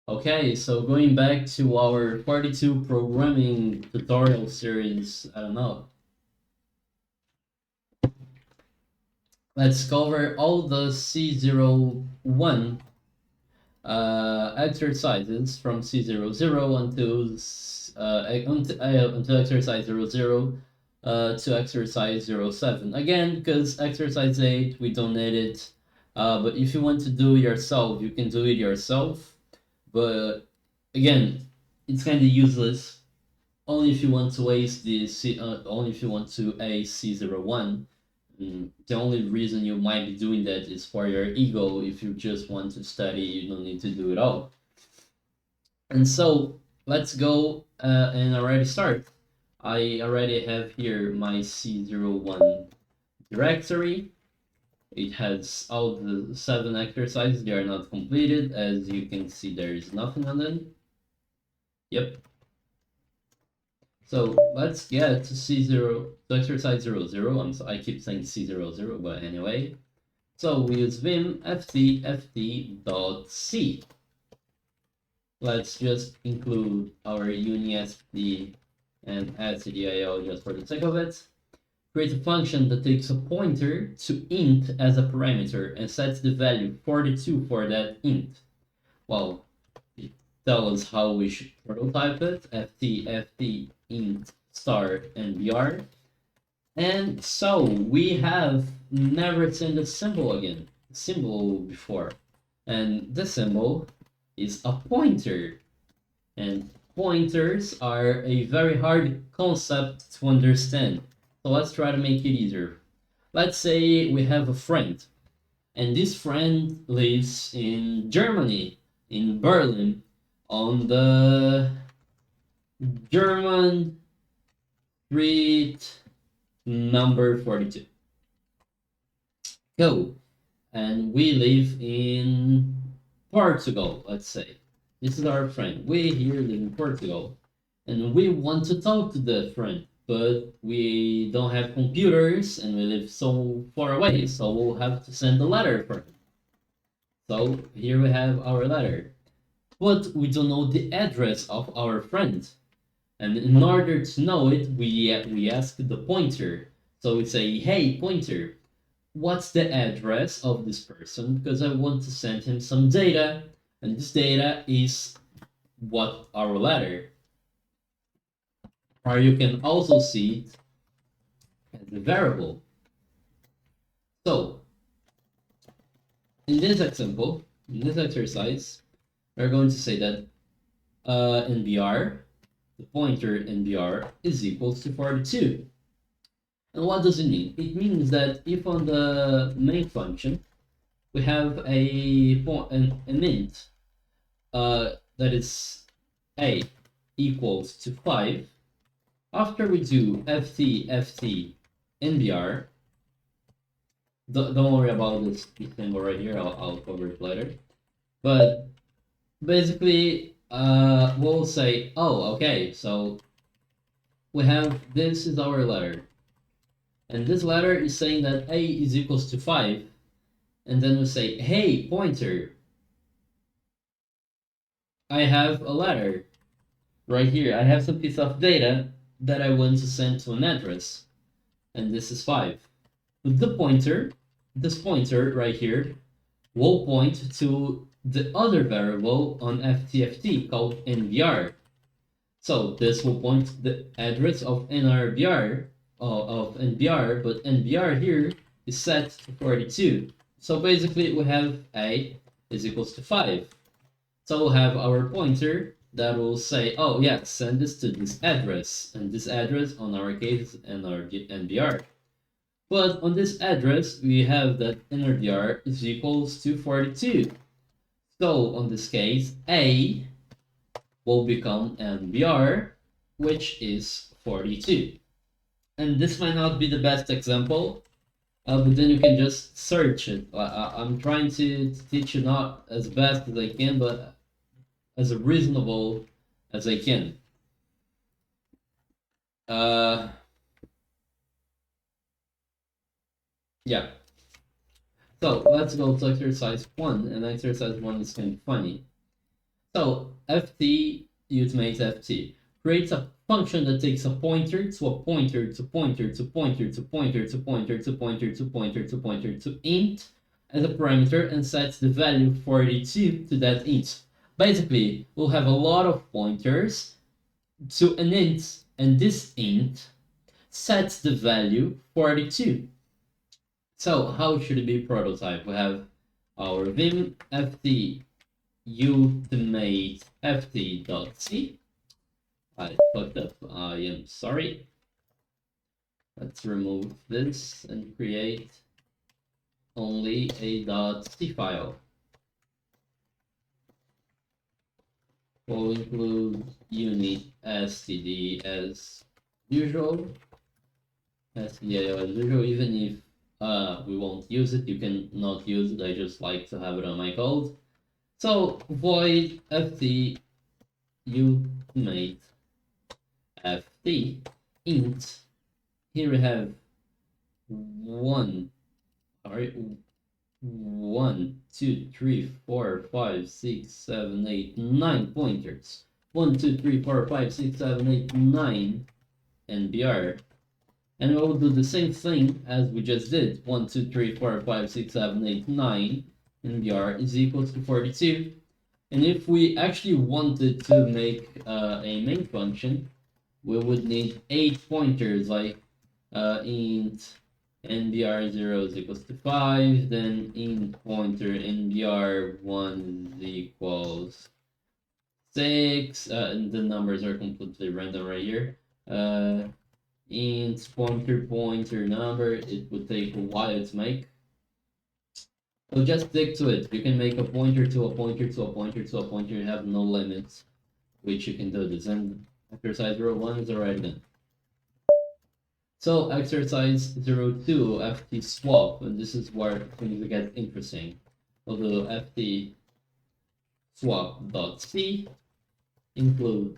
Okay, so going back to our 42 programming tutorial series, I don't know. Let's cover all the C01 exercises from C00 until exercise 00 to exercise 07. Again, because exercise 8, we don't need it. But if you want to do it yourself, you can do it yourself. But again, it's kind of useless. Only if you want to ace only if you want to ace C01. The only reason you might be doing that is for your ego. If you just want to study, you don't need to do it all. And so let's go and already start. I already have here my C01 directory. It has all the 7 exercises. They are not completed. As you can see, there is nothing on them. Yep. So let's get to C0, to exercise 00. I keep saying C00, but anyway. So we use vim ft.c. Let's just include our unisd and stdio just for the sake of it. Create a function that takes a pointer to int as a parameter and sets the value 42 for that int. Well, it tells us how we should prototype it, ft int star and br. And so we have never seen the symbol before. And the symbol is a pointer. And pointers are a very hard concept to understand. So let's try to make it easier. Let's say we have a friend, and this friend lives in Germany, in Berlin, on the German street number 42. Go. And we live in Portugal, let's say. This is our friend. We here live in Portugal. And we want to talk to the friend, but we don't have computers and we live so far away, so we'll have to send a letter for him. So here we have our letter. But we don't know the address of our friend. And in order to know it, we ask the pointer. So we say, hey, pointer, what's the address of this person? Because I want to send him some data, and this data is what our letter. Or you can also see it as a variable. So, in this example, in this exercise, we're going to say that NBR, the pointer NBR, is equals to 42. And what does it mean? It means that if on the main function we have an int that is a equals to 5, after we do ft nbr, don't worry about this symbol right here, I'll cover it later. But basically, we'll say, oh, okay, so we have, this is our letter. And this letter is saying that a is equals to 5. And then we say, hey, pointer, I have a letter right here. I have some piece of data that I want to send to an address. And this is 5. The pointer, this pointer right here, will point to the other variable on ftft called nbr. So this will point to the address of nrbr, of nbr, but nbr here is set to 42. So basically we have a is equals to 5. So we'll have our pointer that will say, oh yeah, send this to this address, and this address on our case and our nbr. But on this address, we have that nrbr is equals to 42. So on this case, a will become nbr, which is 42. And this might not be the best example, but then you can just search it. I'm trying to teach you not as best as I can, but as reasonable as I can. Yeah. So let's go to exercise 1, and exercise 1 is kind of funny. So ft ultimate ft creates a function that takes a pointer to a pointer to pointer to pointer to pointer to pointer to pointer to pointer to pointer to int as a parameter and sets the value 42 to that int. Basically, we'll have a lot of pointers to an int, and this int sets the value 42. So how should it be prototyped? We have our vim ft ultimate ft.c. I fucked up. I am sorry. Let's remove this and create only a .c file. We'll include unit std as usual. Stdio as usual, even if we won't use it, you can not use it. I just like to have it on my code. So void ft ultimate ft int. Here we have one, alright, 1, 2, 3, 4, 5, 6, 7, 8, 9 pointers. 1, 2, 3, 4, 5, 6, 7, 8, 9 NBR. And we'll do the same thing as we just did. 1, 2, 3, 4, 5, 6, 7, 8, 9 NBR is equal to 42. And if we actually wanted to make a main function, we would need 8 pointers, like int nbr0 is equals to 5, then int pointer nbr1 is equals 6, and the numbers are completely random right here. Int pointer number, it would take a while to make. So just stick to it. You can make a pointer to a pointer to a pointer to a pointer. You have no limits, which you can do this. And exercise 01 is already done. So exercise 02, ft swap, and this is where things get interesting. We'll do ft swap.c, include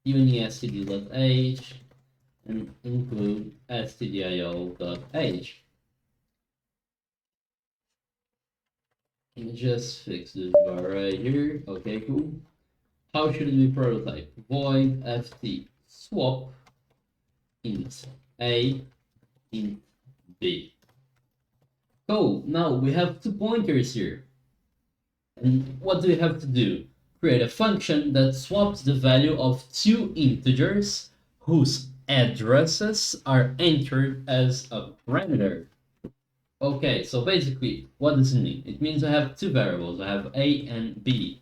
unistd.h, and include stdio.h. And just fix this bar right here. Okay, cool. How should it be prototyped? Void ft swap int a int b. Cool. Now we have 2 pointers here. And what do we have to do? Create a function that swaps the value of 2 integers whose addresses are entered as a parameter. Okay, so basically, what does it mean? It means I have 2 variables. I have a and b.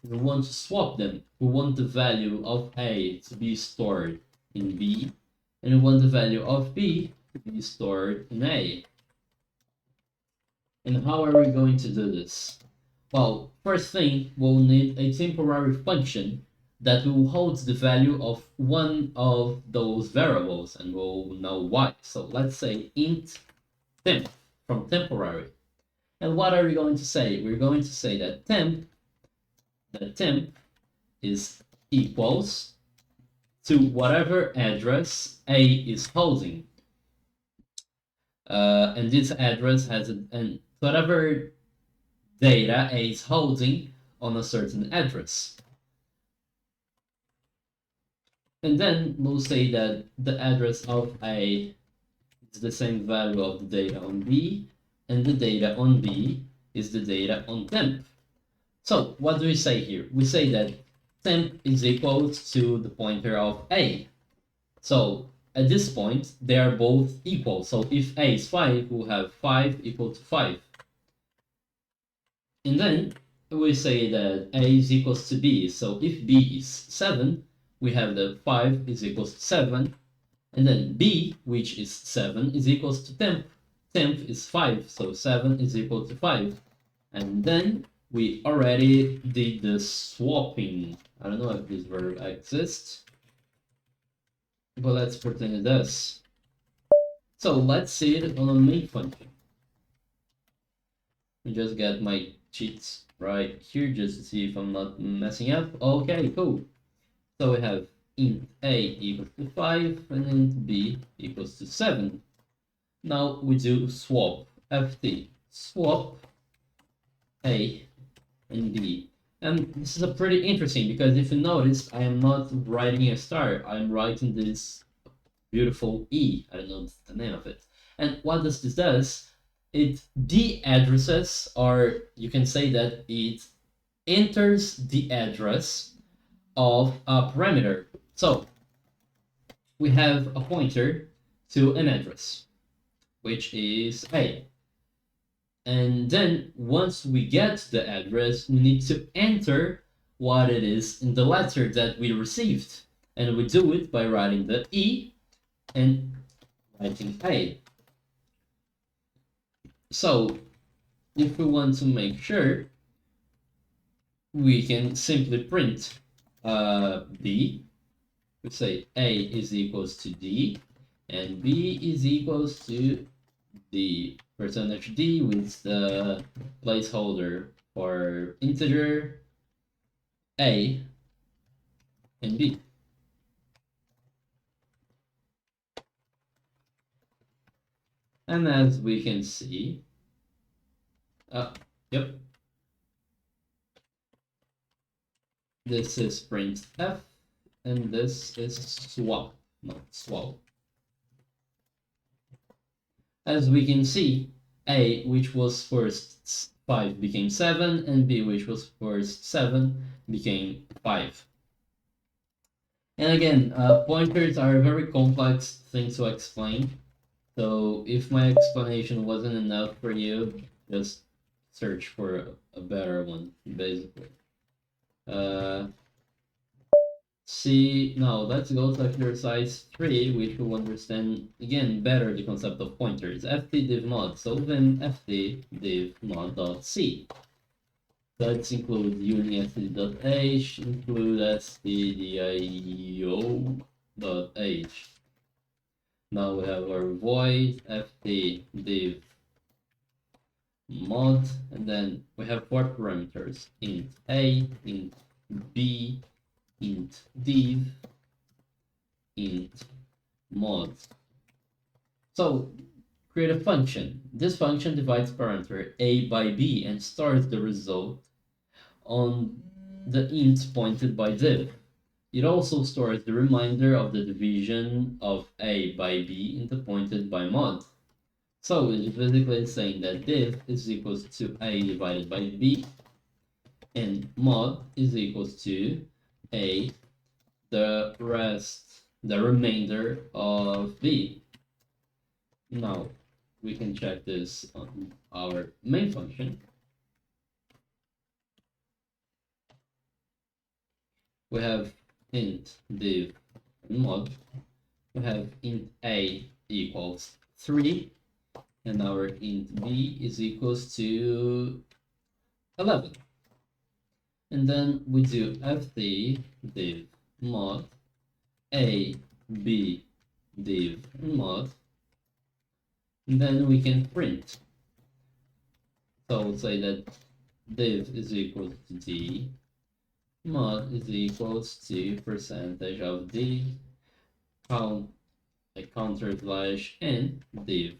We want to swap them. We want the value of a to be stored in b, and we want the value of b to be stored in a. And how are we going to do this? Well, first thing, we'll need a temporary function that will hold the value of one of those variables, and we'll know why. So let's say int temp from temporary. And what are we going to say? We're going to say that temp is equals to whatever address A is holding. And this address has and whatever data A is holding on a certain address. And then we'll say that the address of A is the same value of the data on B, and the data on B is the data on temp. So what do we say here? We say that temp is equal to the pointer of A. So at this point, they are both equal. So if A is 5, we'll have 5 equal to 5. And then we say that A is equals to B. So if B is 7, we have that 5 is equals to 7. And then B, which is 7, is equals to temp. Temp is 5, so 7 is equal to 5. And then we already did the swapping. I don't know if this verb exists, but let's pretend it does. So let's see it on a main function. I just get my cheats right here just to see if I'm not messing up. Okay, cool. So we have int A equals to 5 and int B equals to 7. Now we do swap ft swap A and B. And this is a pretty interesting because if you notice, I am not writing a star. I'm writing this beautiful E. I don't know the name of it. And what this does, it de-addresses, or you can say that it enters the address of a parameter. So we have a pointer to an address, which is A. And then once we get the address, we need to enter what it is in the letter that we received. And we do it by writing the E and writing A. So if we want to make sure, we can simply print D. We say A is equals to D and B is equals to the percentage D with the placeholder for integer A and B. And as we can see, yep, this is printf and this is swap, not swap. As we can see, A, which was first 5, became 7, and B, which was first 7, became 5. And again, pointers are a very complex thing to explain. So if my explanation wasn't enough for you, just search for a better one, basically. Now let's go to exercise 3, which will understand again better the concept of pointers. ft div mod. So then ft div mod.c. Let's include union st.h, include stdio.h. Now we have our void ft div mod, and then we have 4 parameters: int a, int b, int div, int mod. So create a function. This function divides parameter a by b and stores the result on the int pointed by div. It also stores the remainder of the division of a by b into pointed by mod. So it is basically saying that div is equals to a divided by b and mod is equals to a the remainder of b. Now we can check this on our main function. We have int div mod. We have int a equals 3 and our int b is equals to 11. And then we do ft div mod a b div mod, and then we can print. So we'll say that div is equal to d, mod is equals to percentage of d, count a counter slash n div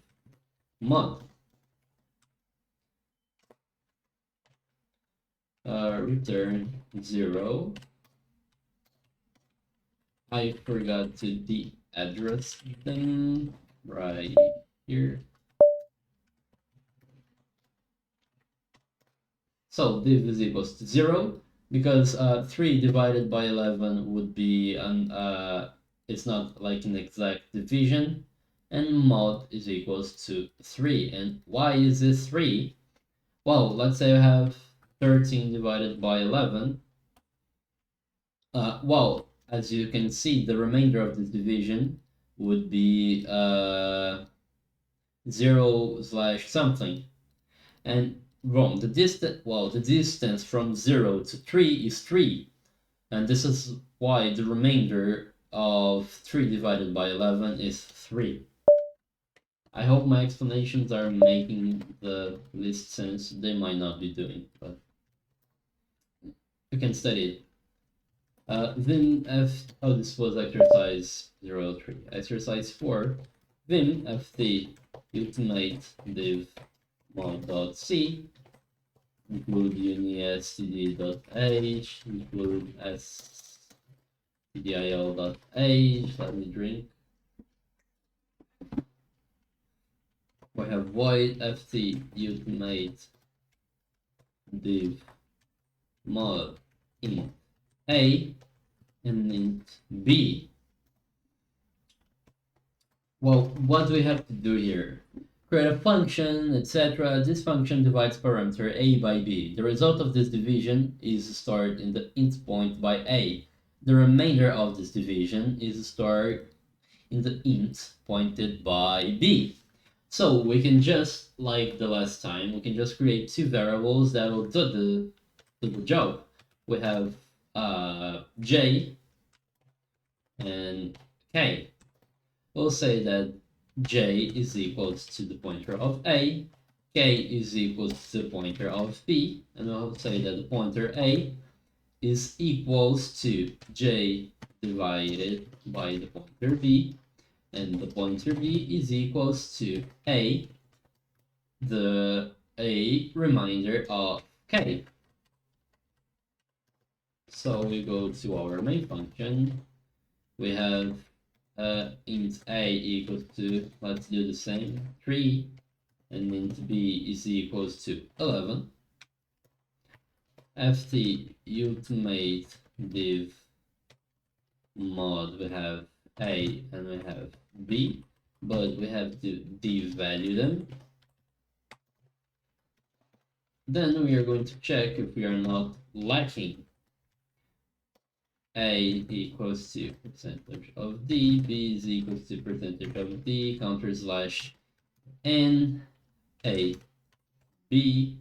mod. Return 0. I forgot to de-address them right here. So div is equals to 0 because 3 divided by 11 would be it's not like an exact division, and mod is equals to 3. And why is this 3? Well, let's say I have 13 divided by 11. Well, as you can see, the remainder of this division would be 0 slash something. And wrong, the distance from 0 to 3 is 3. And this is why the remainder of 3 divided by 11 is 3. I hope my explanations are making the least sense. They might not be doing, but you can study it. Vim this was exercise 03. Exercise 4, Vim ft ultimate div mod.c. include unistd.h, include stdil.h. Let me drink. We have void ft ultimate div mod int a and int b. Well, what do we have to do here? Create a function, etc. This function divides parameter a by b. The result of this division is stored in the int point by a. The remainder of this division is stored in the int pointed by b. So we can just, like the last time, we can just create two variables that will do the job. We have j and k. We'll say that j is equals to the pointer of a, k is equals to the pointer of b, and we'll say that the pointer a is equals to j divided by the pointer b, and the pointer b is equals to a, the a remainder of k. So we go to our main function. We have int a equals to, let's do the same, 3, and int b is equals to 11. ft ultimate div mod, we have a and we have b, but we have to div value them. Then we are going to check if we are not lacking. A equals to percentage of d, b is equals to percentage of d, counter slash n, a, b,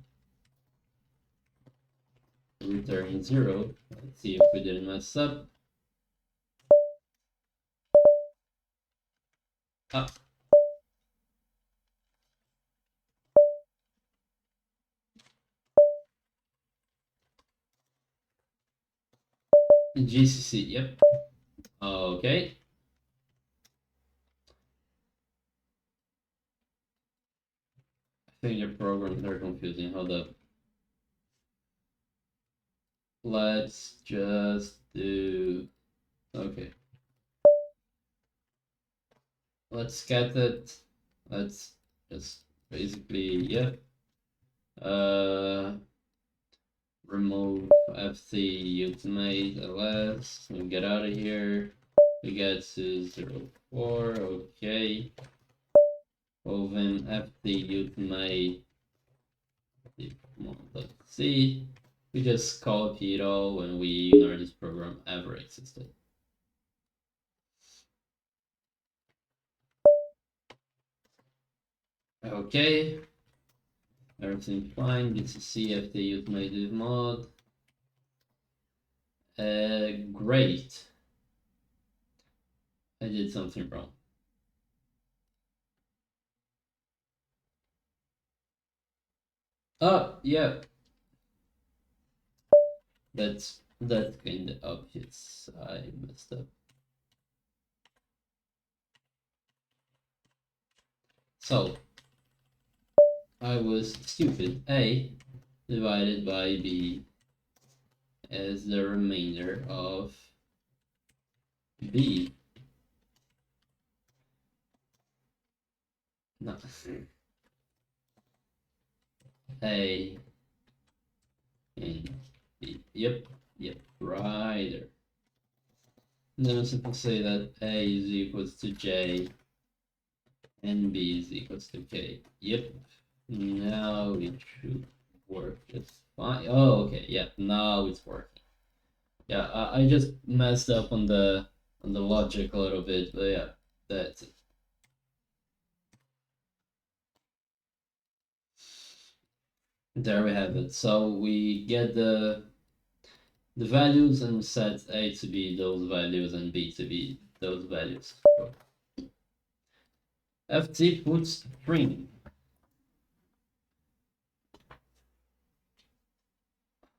return 0. Let's see if we didn't mess up. Ah. GCC, yep. Okay. I think your programs are confusing. Hold up. Let's just do. Okay. Let's get it. Let's just basically, yep. Remove FC ultimate ls. We get out of here. We get to 04. Okay. Oven FC ultimate. Let's see. We just copy it all when we ignore this program ever existed. Okay. Everything fine. This is CFD ultimate div mod. Great. I did something wrong. Oh, yeah. That's kind of obvious. I messed up. So, I was stupid. A divided by B as the remainder of B. No. A and B. Yep, right there. And then I simply say that A is equals to J and B is equals to K. Yep. Now it should work just fine. Oh, okay. Yeah, now it's working. Yeah, I just messed up on the logic a little bit, but yeah, that's it. There we have it. So we get the values and set A to be those values and B to be those values. FT puts string.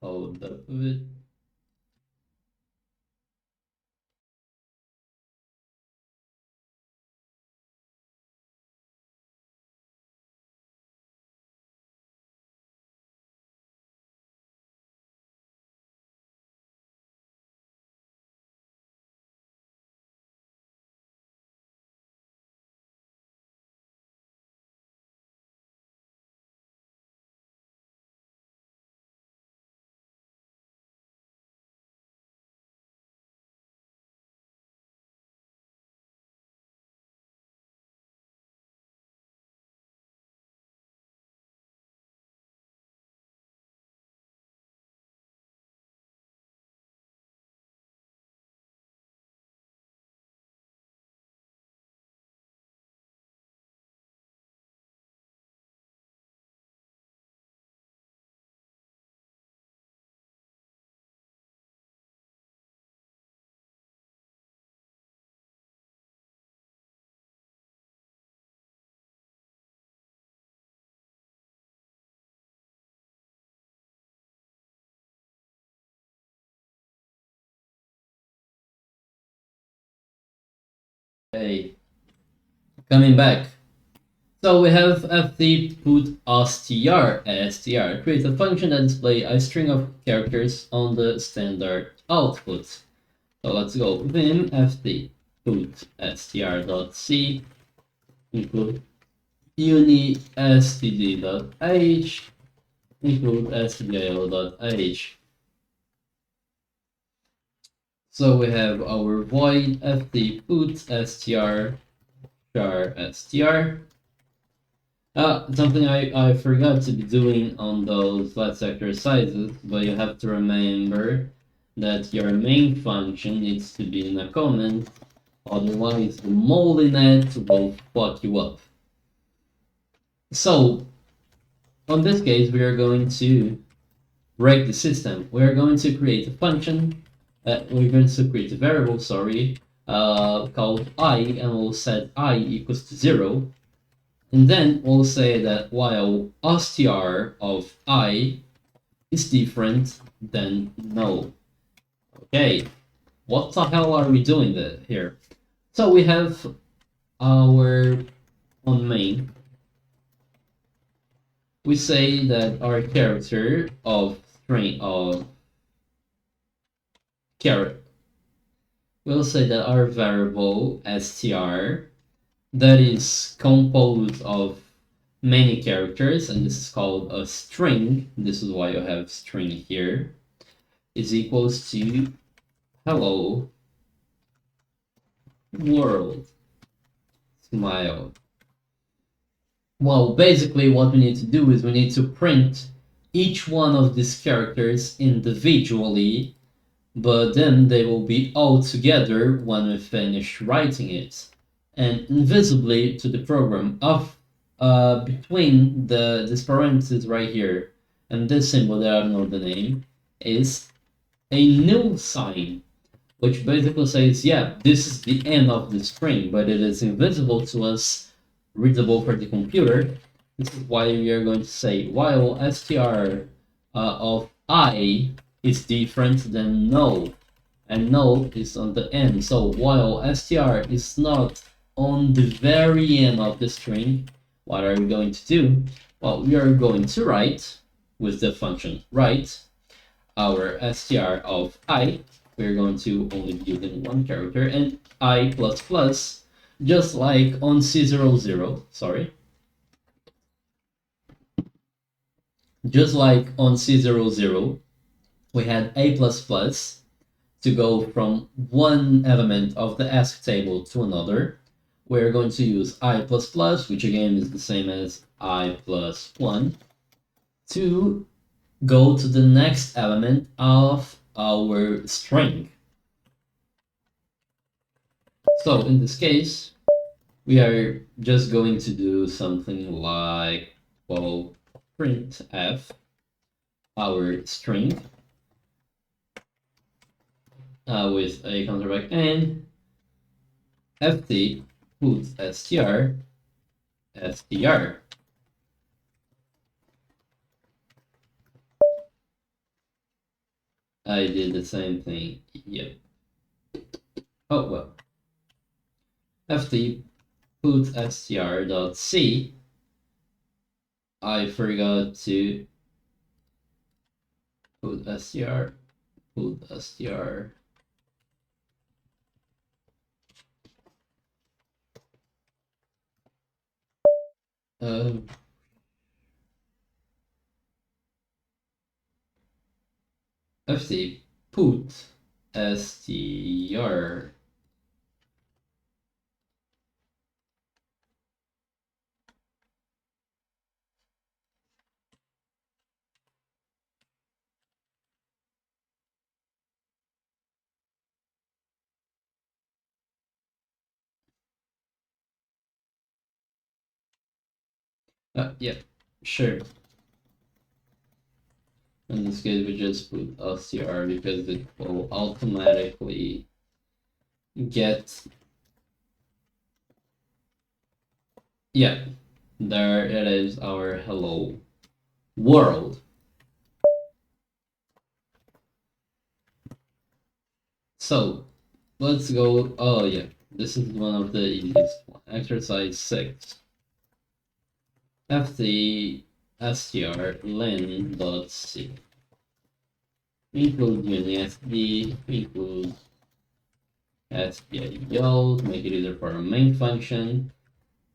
Hold up a bit. Okay, coming back. So we have fd put str create a function that displays a string of characters on the standard output. So let's go vim fd put str.c include uni std.h include stdio.h. So we have our void fd put str char str. Something I forgot to be doing on those last exercises, but you have to remember that your main function needs to be in a comment, otherwise the moulinet will fuck you up. So, on this case, we are going to break the system. We are going to create a function, we're going to create a variable, sorry, called I, and we'll set I equals to 0. And then we'll say that while str of I is different than no. Okay, what the hell are we doing here? So we have our on main. We say that our character of string of character. We'll say that our variable str that is composed of many characters, and this is called a string. This is why you have string here, is equals to hello world smile. Well, basically what we need to do is we need to print each one of these characters individually, but then they will be all together when we finish writing it, and invisibly to the program of between this parentheses right here and this symbol that I don't know the name is a nil sign, which basically says, yeah, this is the end of the string, but it is invisible to us, readable for the computer. This is why we are going to say while str of I is different than no, and no is on the end. So while str is not on the very end of the string, what are we going to do? Well, we are going to write with the function write our str of I. We're going to only be using one character, and I plus plus, just like on C00, sorry. Just like on C00, we had A plus plus to go from one element of the ASCII table to another. We're going to use I plus plus, which again is the same as I plus 1, to go to the next element of our string. So in this case, we are just going to do something like, well, printf our string with a counterback and fd put str. I did the same thing. Yep. Oh well. fd put str.c. I forgot to put str. Um, fd put str. Yeah, sure. In this case, we just put str because it will automatically get. Yeah, there it is, our hello world. So let's go. Oh yeah, This is one of the easiest one. Exercise 6. ft str len.c. Include UniSD, include SPI yield, make it easier for our main function.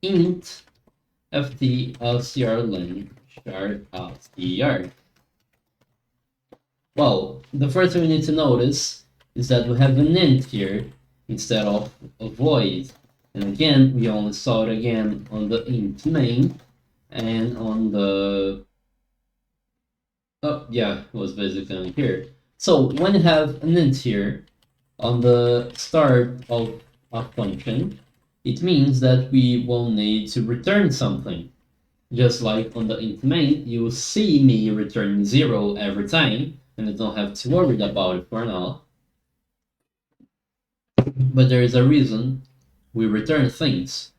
Int ft lcr len char str. Well, the first thing we need to notice is that we have an int here instead of a void. And again, we only saw it again on the int main and on the... Oh, yeah, it was basically on here. So when you have an int here on the start of a function, it means that we will need to return something. Just like on the int main, you will see me returning 0 every time, and you don't have to worry about it for now. But there is a reason we return things.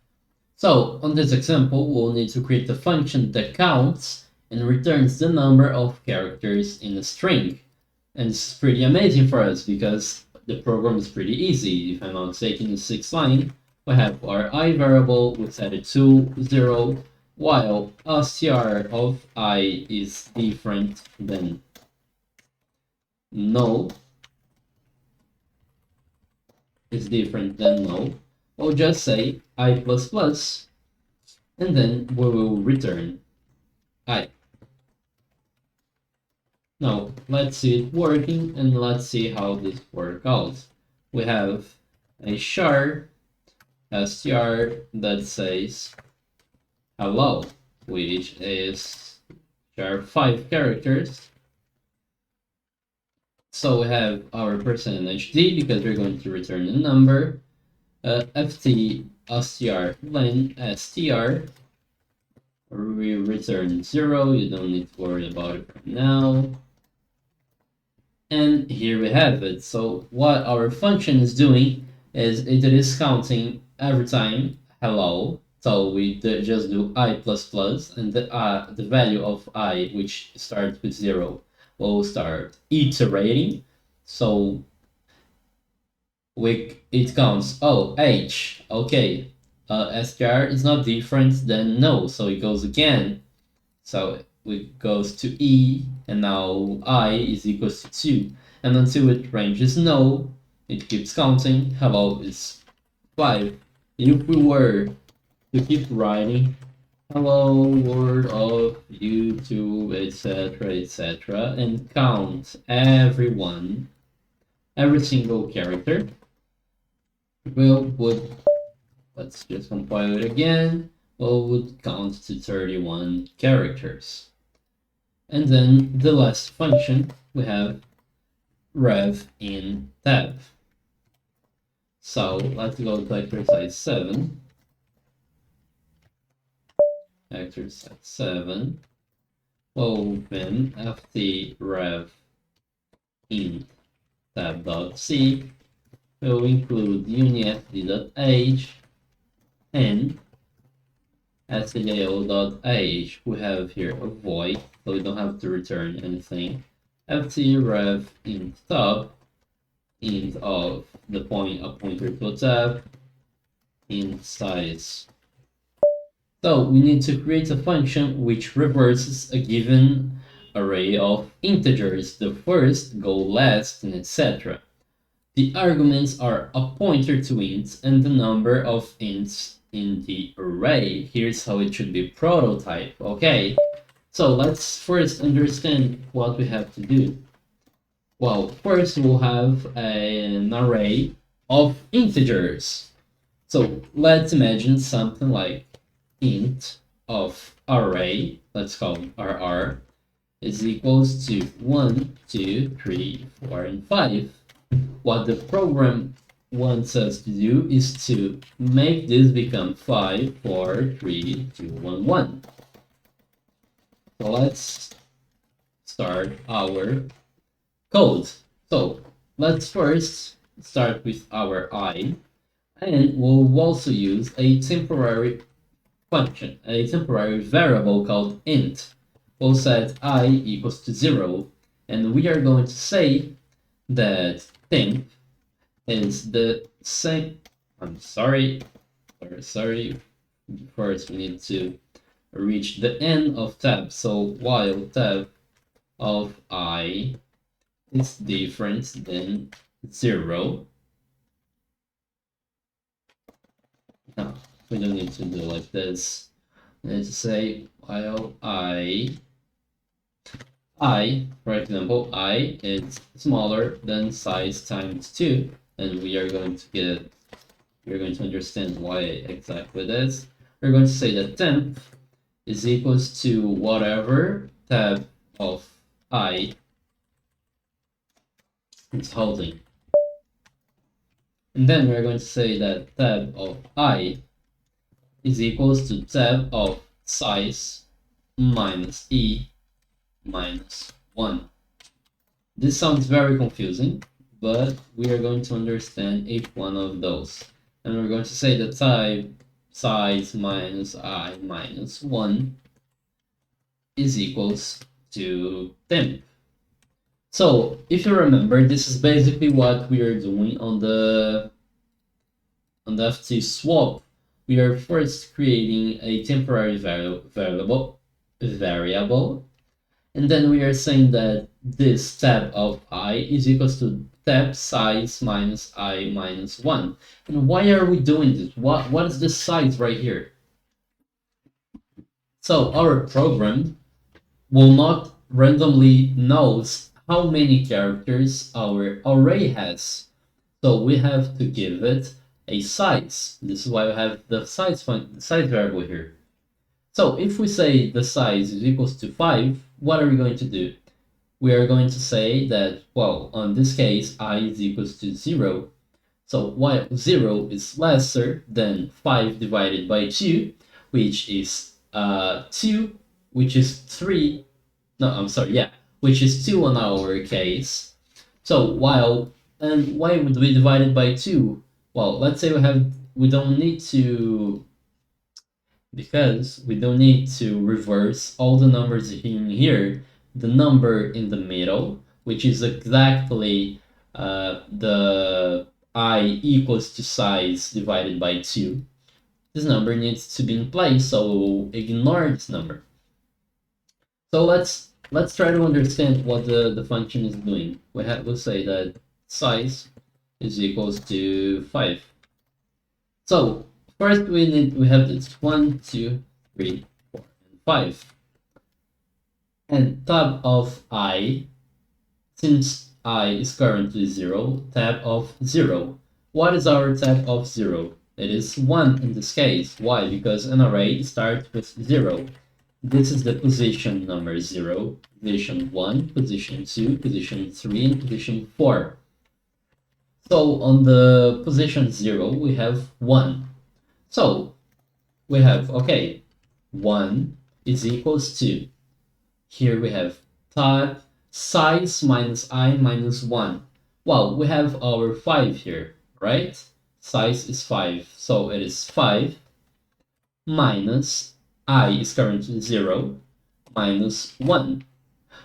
So on this example, we'll need to create a function that counts and returns the number of characters in a string. And it's pretty amazing for us because the program is pretty easy. If I'm not mistaken, in 6th line, we have our I variable, we set it to 0, while str of I is different than null. We'll just say I++, and then we will return I. Now, let's see it working, and let's see how this works out. We have a char str that says hello, which is char 5 characters. So we have our %d because we're going to return a number. ft str len str, we return 0. You don't need to worry about it right now. And here we have it. So what our function is doing is it is counting every time hello. So we just do I++, and the value of I, which starts with 0, will start iterating. So it counts, oh, H, okay, str is not different than no, so it goes again. So it goes to E, and now I is equals to 2. And until it ranges no, it keeps counting. Hello is 5. If we were to keep writing hello world of YouTube, etc., and count every single character, let's just compile it again, would count to 31 characters. And then the last function, we have rev in tab. So let's go to exercise 7. Exercise 7. Open ft rev in tab.c. Will include unifd.h and stdio.h. We have here a void, so we don't have to return anything. ft rev in tab, int of the pointer to a tab, int size. So we need to create a function which reverses a given array of integers. The first go last, and etc. The arguments are a pointer to ints and the number of ints in the array. Here's how it should be prototyped. Okay, so let's first understand what we have to do. Well, first we'll have an array of integers. So let's imagine something like int of array, let's call it RR, is equals to 1, 2, 3, 4, and 5. What the program wants us to do is to make this become 5, 4, 3, 2, 1, 1. So let's start our code. So let's first start with our I, and we'll also use a temporary function, a temporary variable called int. We'll set I equals to 0, and we are going to say that temp is the same. I'm sorry. Sorry. First, we need to reach the end of tab. So while tab of I is different than 0. No, we don't need to do like this. We need to say while I, for example, I is smaller than size times 2, and we are going to understand why exactly this. We're going to say that temp is equals to whatever tab of I is holding. And then we're going to say that tab of I is equals to tab of size minus E minus 1. This sounds very confusing, but we are going to understand each one of those. And we're going to say that type size minus I minus 1 is equals to temp. So if you remember, this is basically what we are doing on the FT swap. We are first creating a temporary variable, and then we are saying that this tab of I is equals to tab size minus I minus 1. And why are we doing this? What is this size right here? So our program will not randomly knows how many characters our array has. So we have to give it a size. This is why we have the size variable here. So if we say the size is equals to 5, what are we going to do? We are going to say that, well, on this case, I is equals to 0. So while 0 is lesser than 5 divided by 2, which is 2, which is 3, no, I'm sorry, yeah, which is 2 on our case. So and why would we divide it by 2? Well, let's say we don't need to, because we don't need to reverse all the numbers in here. The number in the middle, which is exactly the I equals to size divided by 2. This number needs to be in place, so we'll ignore this number. So let's try to understand what the function is doing. We'll say that size is equals to 5. So first we have this 1, 2, 3, 4, and 5. And tab of I, since I is currently 0, tab of 0. What is our tab of 0? It is 1 in this case. Why? Because an array starts with 0. This is the position number 0, position 1, position 2, position 3, and position 4. So on the position 0, we have 1. So we have, okay, 1 is equals to, here we have type size minus I minus 1. Well, we have our 5 here, right? Size is 5, so it is 5 minus I is currently 0 minus 1.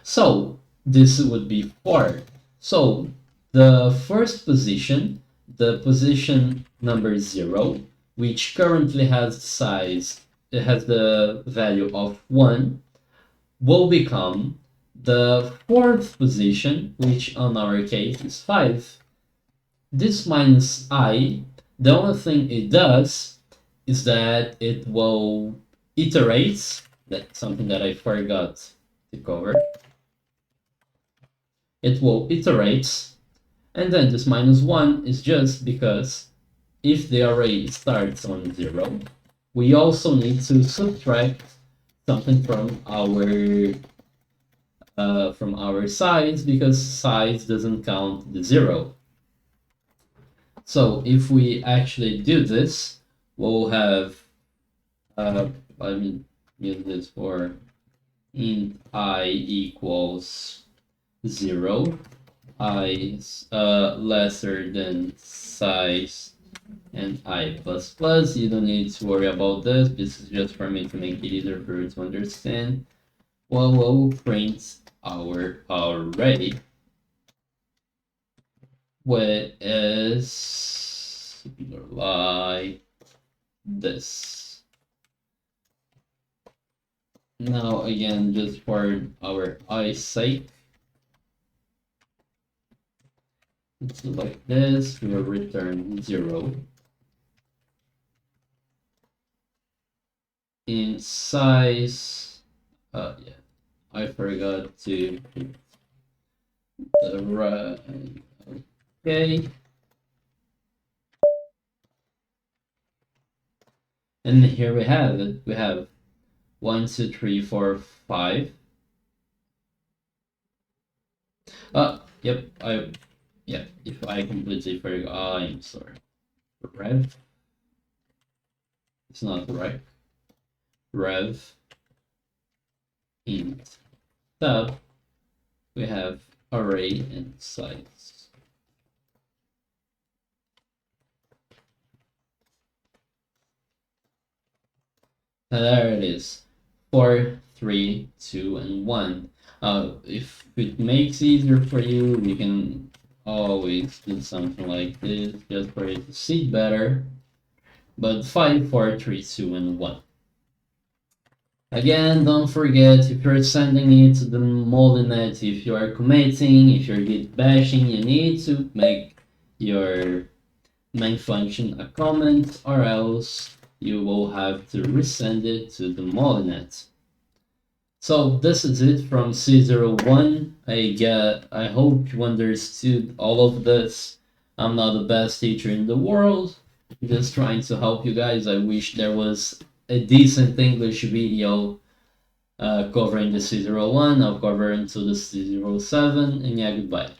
So this would be 4. So the first position, the position number 0, which currently has size, it has the value of 1, will become the fourth position, which on our case is 5. This minus I, the only thing it does is that it will iterate. That's something that I forgot to cover. It will iterate, and then this minus 1 is just because if the array starts on 0, we also need to subtract something from our size, because size doesn't count the 0. So if we actually do this, we'll have let me use this for int I equals 0, I is lesser than size, and I plus plus. You don't need to worry about this. This is just for me to make it easier for you to understand. Well, we'll print our array, which is like this. Now again, just for our eye's sake, let's do like this. We will return 0. In size, yeah, I forgot to put the right. Okay. And here we have it. We have 1, 2, 3, 4, 5. Yep. If I completely forgot, I'm sorry. Rev. It's not right. Rev. Int. Tab. We have array and size. And there it is. 4, 3, 2, and 1. If it makes it easier for you, you can always do something like this just for you to see better. But 5, 4, 3, 2, and 1. Again, don't forget, if you're sending it to the Molinet, if you are committing, if you're git bashing, you need to make your main function a comment, or else you will have to resend it to the Molinet. So this is it from C01. I hope you understood all of this. I'm not the best teacher in the world. I'm just trying to help you guys. I wish there was a decent English video covering the C01. I'll cover into the C07, and yeah, goodbye.